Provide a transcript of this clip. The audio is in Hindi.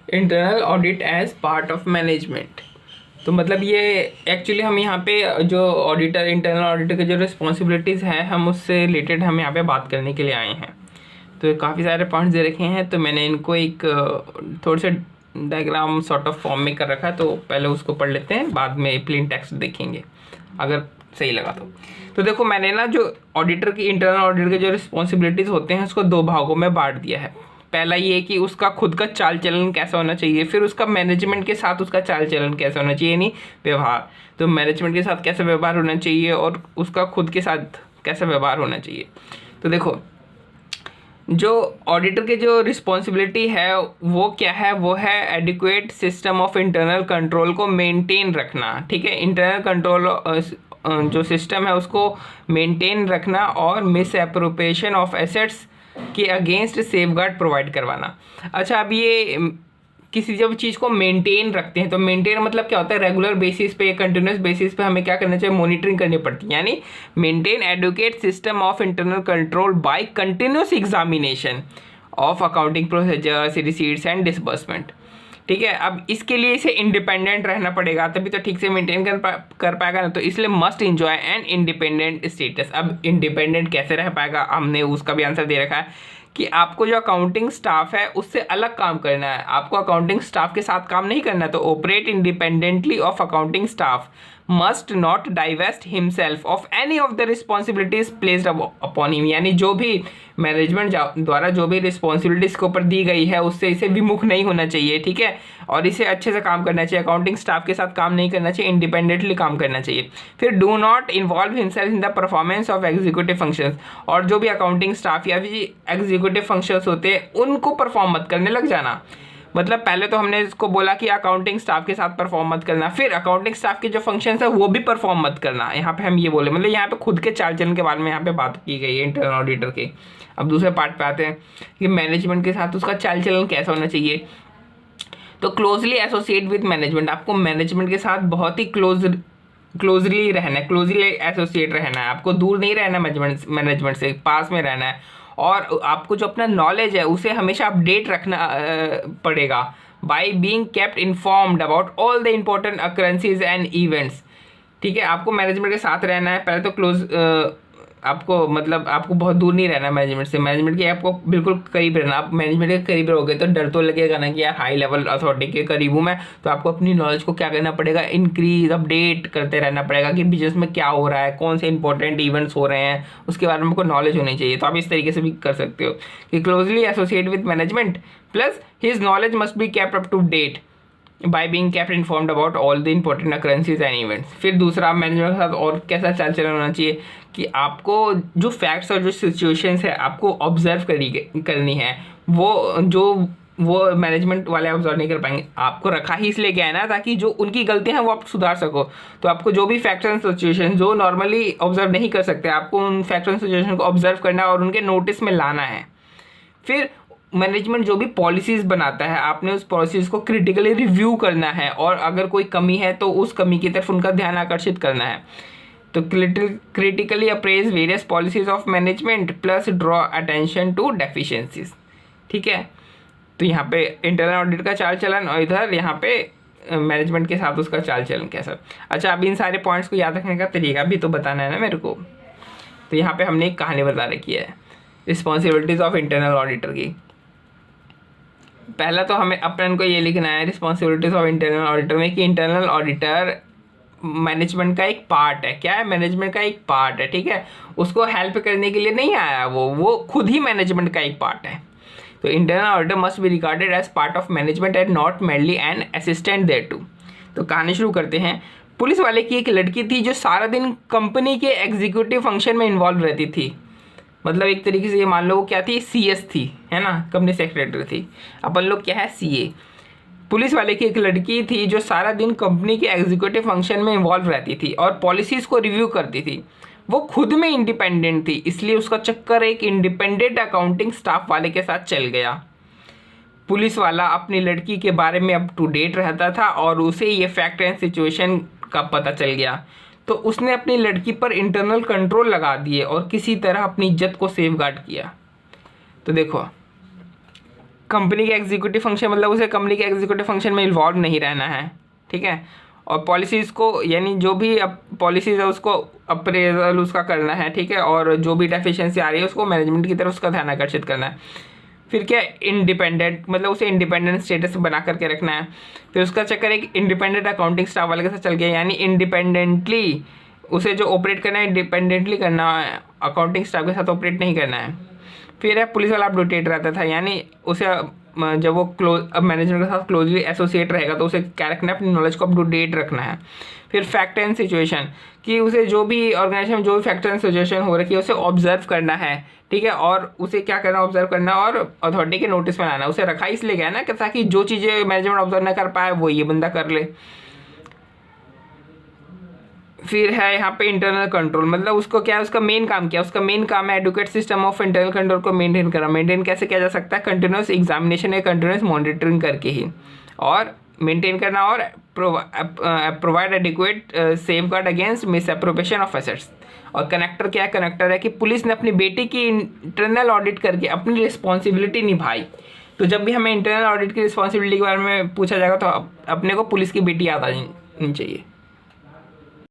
Internal audit as part of management. तो मतलब ये एक्चुअली हम यहाँ पे जो ऑडिटर, इंटरनल ऑडिटर के जो रिस्पॉन्सिबिलिटीज़ हैं, हम उससे रिलेटेड हम यहाँ पे बात करने के लिए आए हैं। तो काफ़ी सारे पॉइंट्स दे रखे हैं, तो मैंने इनको एक थोड़े से डायग्राम सॉर्ट ऑफ फॉर्म में कर रखा है। तो पहले उसको पढ़ लेते हैं, बाद में प्लेन टेक्स्ट देखेंगे अगर सही लगा तो देखो, मैंने ना जो ऑडिटर की, इंटरनल ऑडिटर के जो रिस्पॉन्सिबिलिटीज़ होते हैं उसको दो भागों में बांट दिया है। पहला ये कि उसका खुद का चाल चलन कैसा होना चाहिए, फिर उसका मैनेजमेंट के साथ उसका चाल चलन कैसा होना चाहिए, यानी व्यवहार। तो मैनेजमेंट के साथ कैसा व्यवहार होना चाहिए और उसका खुद के साथ कैसा व्यवहार होना चाहिए। तो देखो, जो ऑडिटर के जो रिस्पॉन्सिबिलिटी है वो क्या है, वो है adequate system of internal control को मेंटेन रखना। ठीक है, इंटरनल कंट्रोल जो सिस्टम है उसको मेंटेन रखना और मिस एप्रोप्रिएशन ऑफ एसेट्स के अगेंस्ट सेफगार्ड प्रोवाइड करवाना। अच्छा, अब ये किसी जब चीज़ को मेंटेन रखते हैं तो मेंटेन मतलब क्या होता है, रेगुलर बेसिस पे, कंटिन्यूस बेसिस पे हमें क्या करना चाहिए, मॉनिटरिंग करनी पड़ती है। यानी maintain adequate system of internal control by continuous examination of accounting procedures, receipts and disbursement. ठीक है, अब इसके लिए इसे इंडिपेंडेंट रहना पड़ेगा, तभी तो ठीक से मेंटेन कर पाएगा ना। तो इसलिए must enjoy an independent status. अब इंडिपेंडेंट कैसे रह पाएगा, हमने उसका भी आंसर दे रखा है कि आपको जो अकाउंटिंग स्टाफ है उससे अलग काम करना है, आपको अकाउंटिंग स्टाफ के साथ काम नहीं करना। तो operate independently of accounting staff, must not divest himself of any of the responsibilities placed upon him. यानी जो भी मैनेजमेंट द्वारा जो भी रिस्पॉन्सिबिलिटी इसके ऊपर दी गई है उससे इसे विमुख नहीं होना चाहिए। ठीक है, और इसे अच्छे से काम करना चाहिए, अकाउंटिंग स्टाफ के साथ काम नहीं करना चाहिए, इंडिपेंडेंटली काम करना चाहिए। फिर do not involve himself in the performance of executive functions, और जो भी अकाउंटिंग स्टाफ या फिर एग्जीक्यूटिव फंक्शंस होते हैं उनको परफॉर्म मत करने लग जाना। मतलब पहले तो हमने इसको बोला कि अकाउंटिंग स्टाफ के साथ परफॉर्म मत करना, फिर अकाउंटिंग स्टाफ के जो फंक्शंस है वो भी परफॉर्म मत करना। यहाँ पे हम ये बोले, मतलब यहाँ पे खुद के चाल चलन के बारे में यहाँ पे बात की गई है इंटरनल ऑडिटर के। अब दूसरे पार्ट पे आते हैं कि मैनेजमेंट के साथ उसका चाल चलन कैसा होना चाहिए। तो क्लोजली एसोसिएट विद मैनेजमेंट, आपको मैनेजमेंट के साथ बहुत ही क्लोजली रहना है, क्लोजली एसोसिएट रहना है, आपको दूर नहीं रहना मैनेजमेंट से, पास में रहना है। और आपको जो अपना नॉलेज है उसे हमेशा अपडेट रखना पड़ेगा by being kept informed about all the important occurrences and events. ठीक है, आपको मैनेजमेंट के साथ रहना है, पहले तो क्लोज आपको मतलब आपको बहुत दूर नहीं रहना मैनेजमेंट से, मैनेजमेंट के आपको बिल्कुल करीब रहना। आप मैनेजमेंट के करीब रहोगे तो डर तो लगेगा ना कि यार हाई लेवल अथॉरिटी के करीब हूँ मैं, तो आपको अपनी नॉलेज को क्या करना पड़ेगा, इंक्रीज, अपडेट करते रहना पड़ेगा कि बिजनेस में क्या हो रहा है, कौन से इंपॉर्टेंट इवेंट्स हो रहे हैं, उसके बारे में आपको नॉलेज होनी चाहिए। तो आप इस तरीके से भी कर सकते हो कि closely associate with management plus his knowledge must be kept up to date by being kept informed about all the important occurrences and events. फिर दूसरा, मैनेजमेंट के साथ और कैसा चाल चलन होना चाहिए कि आपको जो फैक्ट्स और जो सिचुएशंस है आपको ऑब्जर्व करनी है, वो मैनेजमेंट वाले ऑब्जर्व नहीं कर पाएंगे। आपको रखा ही इसलिए गया है ना ताकि जो उनकी गलतियां हैं वो आप सुधार सको। तो आपको जो भी फैक्ट्स एंड सिचुएशन जो नॉर्मली ऑब्जर्व नहीं कर सकते, आपको उन फैक्ट्स एंड सिचुएशन को ऑब्जर्व करना है और उनके नोटिस में लाना है। फिर मैनेजमेंट जो भी पॉलिसीज़ बनाता है, आपने उस पॉलिसीज़ को क्रिटिकली रिव्यू करना है और अगर कोई कमी है तो उस कमी की तरफ उनका ध्यान आकर्षित करना है। तो critically appraise various policies of management plus draw attention to deficiencies. ठीक है, तो यहाँ पे इंटरनल ऑडिट का चाल चलन और इधर यहाँ पे मैनेजमेंट के साथ उसका चाल चलन कैसा। अच्छा, अब इन सारे पॉइंट्स को याद रखने का तरीका भी तो बताना है ना मेरे को। तो यहाँ पे हमने एक कहानी बता रखी है रिस्पॉन्सिबिलिटीज ऑफ इंटरनल ऑडिटर की। पहला तो हमें अपन को ये लिखना है रिस्पॉन्सिबिलिटीज ऑफ इंटरनल ऑडिटर में कि इंटरनल ऑडिटर मैनेजमेंट का एक पार्ट है। क्या है, मैनेजमेंट का एक पार्ट है। ठीक है, उसको हेल्प करने के लिए नहीं आया, वो खुद ही मैनेजमेंट का एक पार्ट है। तो internal auditor must be regarded as part of management and not merely an assistant thereto. तो कहानी शुरू करते हैं। पुलिस वाले की एक लड़की थी जो सारा दिन कंपनी के एग्जीक्यूटिव फंक्शन में इन्वॉल्व रहती थी। मतलब एक तरीके से ये मान लो वो क्या थी, CS थी, है ना, कंपनी सेक्रेटरी थी। अपन लोग क्या है, CA। पुलिस वाले की एक लड़की थी जो सारा दिन कंपनी के एग्जीक्यूटिव फंक्शन में इन्वॉल्व रहती थी और पॉलिसीज़ को रिव्यू करती थी। वो खुद में इंडिपेंडेंट थी, इसलिए उसका चक्कर एक इंडिपेंडेंट अकाउंटिंग स्टाफ वाले के साथ चल गया। पुलिस वाला अपनी लड़की के बारे में अप टू डेट रहता था और उसे ये फैक्ट एंड सिचुएशन का पता चल गया, तो उसने अपनी लड़की पर इंटरनल कंट्रोल लगा दिए और किसी तरह अपनी इज्जत को सेफगार्ड किया। तो देखो, कंपनी के एग्जीक्यूटिव फंक्शन मतलब उसे कंपनी के एग्जीक्यूटिव फंक्शन में इन्वॉल्व नहीं रहना है, ठीक है। और पॉलिसीज़ को यानी जो भी पॉलिसीज़ है उसको अप्रेजल उसका करना है, ठीक है। और जो भी डेफिशिएंसी आ रही है उसको मैनेजमेंट की तरफ उसका ध्यान आकर्षित करना है। फिर क्या, इंडिपेंडेंट मतलब उसे इंडिपेंडेंट स्टेटस बना करके रखना है। फिर उसका चक्कर एक इंडिपेंडेंट अकाउंटिंग स्टाफ वाले के साथ चल गया, यानी इंडिपेंडेंटली उसे जो ऑपरेट करना है इंडिपेंडेंटली करना है, अकाउंटिंग स्टाफ के साथ ऑपरेट नहीं करना है। फिर है पुलिस वाला अपडेटेड रहता था, यानी उसे जब वो अब मैनेजमेंट के साथ क्लोजली एसोसिएट रहेगा तो उसे क्या रखना है, अपनी नॉलेज को अप टू डेट रखना है। फिर फैक्ट एंड सिचुएशन, कि उसे जो भी ऑर्गेनाइजेशन में जो भी फैक्ट एंड सिचुएशन हो रखी है उसे ऑब्जर्व करना है, ठीक है। और उसे क्या करना, ऑब्जर्व करना और अथॉरिटी के नोटिस में लाना। उसे रखा इसलिए गया ना कि ताकि जो चीज़ें मैनेजमेंट ऑब्जर्व ना कर पाए वो ये बंदा कर ले। फिर है यहाँ पे इंटरनल कंट्रोल, मतलब उसको क्या है, उसका मेन काम क्या है, उसका मेन काम है adequate system of internal control को मेंटेन करना। मेंटेन कैसे किया जा सकता है, कंटिन्यूस एग्जामिनेशन या कंटिन्यूस मॉनिटरिंग करके ही, और मेंटेन करना और provide adequate safeguard against misappropriation of assets. और कनेक्टर क्या है, कनेक्टर है कि पुलिस ने अपनी बेटी की इंटरनल ऑडिट करके अपनी रिस्पॉन्सिबिलिटी निभाई। तो जब भी हमें इंटरनल ऑडिट की रिस्पॉन्सिबिलिटी के बारे में पूछा जाएगा तो अपने को पुलिस की बेटी याद आ जानी चाहिए।